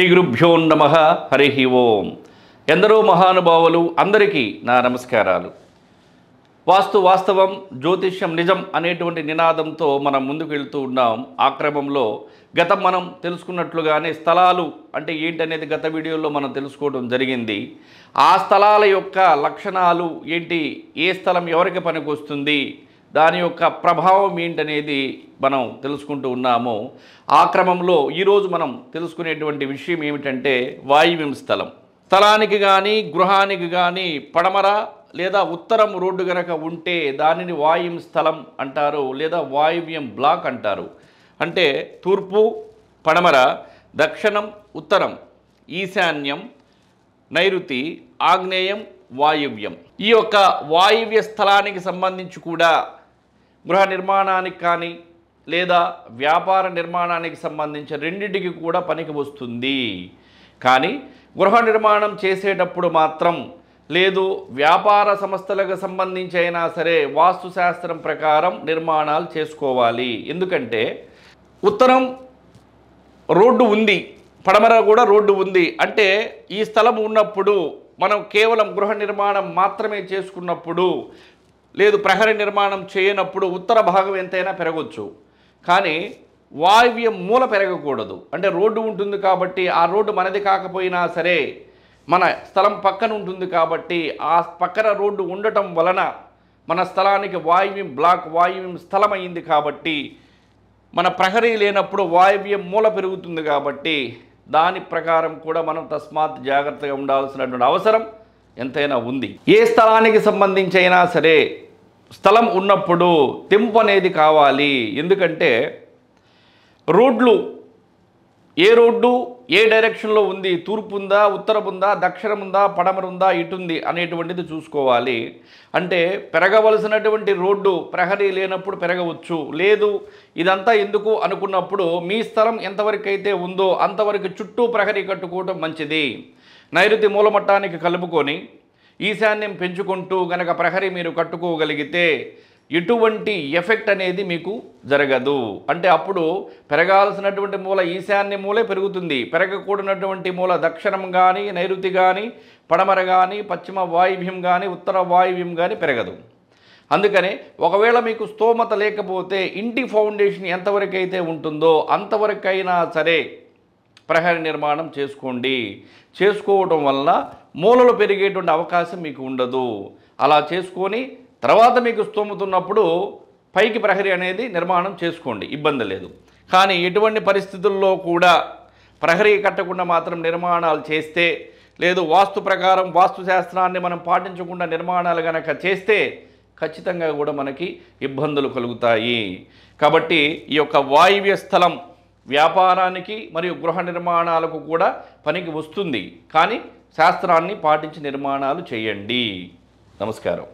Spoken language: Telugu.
శ్రీ గురుభ్యో నమః హరి ఓం. ఎందరో మహానుభావులు అందరికీ నా నమస్కారాలు. వాస్తవం జ్యోతిష్యం నిజం అనేటువంటి నినాదంతో మనం ముందుకు వెళ్తూ ఉన్నాం. ఆ క్రమంలో గతం మనం తెలుసుకున్నట్లుగానే స్థలాలు అంటే ఏంటనేది గత వీడియోలో మనం తెలుసుకోవడం జరిగింది. ఆ స్థలాల యొక్క లక్షణాలు ఏంటి, ఏ స్థలం ఎవరికి పనికొస్తుంది, దాని యొక్క ప్రభావం ఏంటనేది మనం తెలుసుకుంటూ ఉన్నాము. ఆ క్రమంలో ఈరోజు మనం తెలుసుకునేటువంటి విషయం ఏమిటంటే వాయువ్యం స్థలం. స్థలానికి కానీ గృహానికి కానీ పడమర లేదా ఉత్తరం రోడ్డు గనక ఉంటే దానిని వాయువ్యం స్థలం అంటారు, లేదా వాయువ్యం బ్లాక్ అంటారు. అంటే తూర్పు, పడమర, దక్షిణం, ఉత్తరం, ఈశాన్యం, నైరుతి, ఆగ్నేయం, వాయువ్యం. ఈ యొక్క వాయువ్య స్థలానికి సంబంధించి కూడా గృహ నిర్మాణానికి కానీ లేదా వ్యాపార నిర్మాణానికి సంబంధించి రెండింటికి కూడా పనికి వస్తుంది. కానీ గృహ నిర్మాణం చేసేటప్పుడు మాత్రం లేదు, వ్యాపార సంస్థలకు సంబంధించి అయినా సరే వాస్తుశాస్త్రం ప్రకారం నిర్మాణాలు చేసుకోవాలి. ఎందుకంటే ఉత్తరం రోడ్డు ఉంది, పడమర కూడా రోడ్డు ఉంది అంటే ఈ స్థలం ఉన్నప్పుడు మనం కేవలం గృహ నిర్మాణం మాత్రమే చేసుకున్నప్పుడు, లేదు ప్రహరీ నిర్మాణం చేయనప్పుడు ఉత్తర భాగం ఎంతైనా పెరగవచ్చు. కానీ వాయువ్యం మూల పెరగకూడదు. అంటే రోడ్డు ఉంటుంది కాబట్టి ఆ రోడ్డు మనది కాకపోయినా సరే మన స్థలం పక్కన ఉంటుంది కాబట్టి ఆ పక్కన రోడ్డు ఉండటం వలన మన స్థలానికి వాయువ్యం బ్లాక్, వాయువ్యం స్థలం అయింది కాబట్టి మన ప్రహరీ లేనప్పుడు వాయువ్యం మూల పెరుగుతుంది కాబట్టి దాని ప్రకారం కూడా మనం తస్మాత్ జాగ్రత్తగా ఉండాల్సినటువంటి అవసరం ఎంతైనా ఉంది. ఏ స్థలానికి సంబంధించి అయినా సరే స్థలం ఉన్నప్పుడు తెంపు అనేది కావాలి. ఎందుకంటే రోడ్లు ఏ రోడ్డు ఏ డైరెక్షన్లో ఉంది, తూర్పు ఉందా, ఉత్తరం ఉందా, దక్షిణం ఉందా, పడమర ఉందా, ఇటుంది అనేటువంటిది చూసుకోవాలి. అంటే పెరగవలసినటువంటి రోడ్డు ప్రహరీ లేనప్పుడు పెరగవచ్చు. లేదు ఇదంతా ఎందుకు అనుకున్నప్పుడు మీ స్థలం ఎంతవరకు అయితే ఉందో అంతవరకు చుట్టూ ప్రహరీ కట్టుకోవడం మంచిది. నైరుతి మూలమట్టానికి కలుపుకొని ఈశాన్యం పెంచుకుంటూ గనక ప్రహరీ మీరు కట్టుకోగలిగితే ఎటువంటి ఎఫెక్ట్ అనేది మీకు జరగదు. అంటే అప్పుడు పెరగాల్సినటువంటి మూల ఈశాన్య మూలే పెరుగుతుంది, పెరగకూడనటువంటి మూల దక్షిణం కానీ, నైరుతి కానీ, పడమర కానీ, పశ్చిమ వాయువ్యం కానీ, ఉత్తర వాయువ్యం కానీ పెరగదు. అందుకనే ఒకవేళ మీకు స్తోమత లేకపోతే ఇంటి ఫౌండేషన్ ఎంతవరకు అయితే ఉంటుందో అంతవరకైనా సరే ప్రహరీ నిర్మాణం చేసుకోండి. చేసుకోవటం వల్ల మూలలు పెరిగేటువంటి అవకాశం మీకు ఉండదు. అలా చేసుకొని తర్వాత మీకు స్తోమతున్నప్పుడు పైకి ప్రహరీ అనేది నిర్మాణం చేసుకోండి, ఇబ్బంది లేదు. కానీ ఎటువంటి పరిస్థితుల్లో కూడా ప్రహరీ కట్టకుండా మాత్రం నిర్మాణాలు చేస్తే, లేదు వాస్తు ప్రకారం వాస్తుశాస్త్రాన్ని మనం పాటించకుండా నిర్మాణాలు కనుక చేస్తే ఖచ్చితంగా కూడా మనకి ఇబ్బందులు కలుగుతాయి. కాబట్టి ఈ యొక్క వాయువ్య స్థలం వ్యాపారానికి మరియు గృహ నిర్మాణాలకు కూడా పనికి వస్తుంది. కానీ శాస్త్రాన్ని పాటించి నిర్మాణాలు చేయండి. నమస్కారం.